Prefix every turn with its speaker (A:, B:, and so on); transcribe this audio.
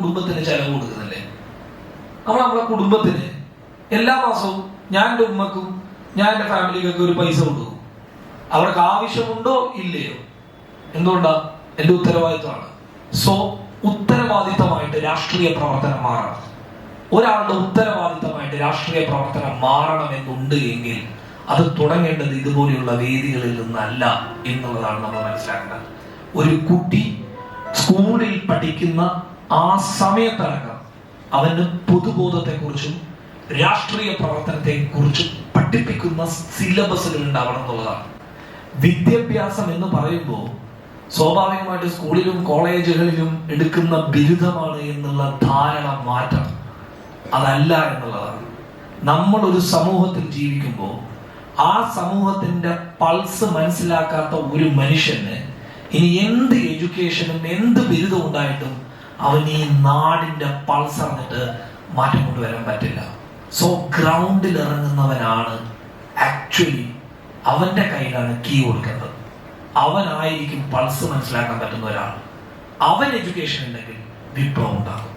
A: കുടുംബത്തിന് ചെലവ് കൊടുക്കുന്നില്ലേ? നമ്മളെ കുടുംബത്തിന് എല്ലാ മാസവും ഞാൻ എൻ്റെ ഉമ്മക്കും ഞാൻ എൻ്റെ ഫാമിലിക്കൊക്കെ ഒരു പൈസ കൊടുക്കും. അവർക്ക് ആവശ്യമുണ്ടോ ഇല്ലയോ? എന്തുകൊണ്ടാ? എൻ്റെ ഉത്തരവാദിത്വമാണ്. സോ ഉത്തരവാദിത്തമായിട്ട് രാഷ്ട്രീയ പ്രവർത്തനം മാറണം. ഒരാളുടെ ഉത്തരവാദിത്തമായിട്ട് രാഷ്ട്രീയ പ്രവർത്തനം മാറണമെന്നുണ്ട് എങ്കിൽ അത് തുടങ്ങേണ്ടത് ഇതുപോലെയുള്ള വേദികളിൽ നിന്നല്ല എന്നുള്ളതാണ് നമ്മൾ മനസ്സിലാക്കേണ്ടത്. ഒരു കുട്ടി സ്കൂളിൽ പഠിക്കുന്ന ആ സമയത്തടക്കം അവന് പൊതുബോധത്തെക്കുറിച്ചും രാഷ്ട്രീയ പ്രവർത്തനത്തെ കുറിച്ചും പഠിപ്പിക്കുന്ന സിലബസുകൾ ഉണ്ടാവണം എന്നുള്ളതാണ്. വിദ്യാഭ്യാസം എന്ന് പറയുമ്പോൾ സ്വാഭാവികമായിട്ട് സ്കൂളിലും കോളേജുകളിലും എടുക്കുന്ന ബിരുദമാണ് എന്നുള്ള ധാരണ മാറ്റണം. അതല്ല എന്നുള്ളതാണ്. നമ്മൾ ഒരു സമൂഹത്തിൽ ജീവിക്കുമ്പോൾ ആ സമൂഹത്തിന്റെ പൾസ് മനസ്സിലാക്കാത്ത ഒരു മനുഷ്യന് ഇനി എന്ത് എഡ്യൂക്കേഷനും എന്ത് ബിരുദം ഉണ്ടായിട്ടും അവൻ ഈ നാടിന്റെ പൾസ് അറിഞ്ഞിട്ട് മാറ്റം കൊണ്ടുവരാൻ പറ്റില്ല. സോ ഗ്രൗണ്ടിൽ ഇറങ്ങുന്നവനാണ് ആക്ച്വലി, അവന്റെ കയ്യിലാണ് കീ കൊടുക്കുന്നത്. അവനായിരിക്കും പൾസ് മനസ്സിലാക്കാൻ പറ്റുന്ന ഒരാൾ. അവൻ എഡ്യൂക്കേഷൻ ഉണ്ടെങ്കിൽ വിപ്ലവം ഉണ്ടാകും.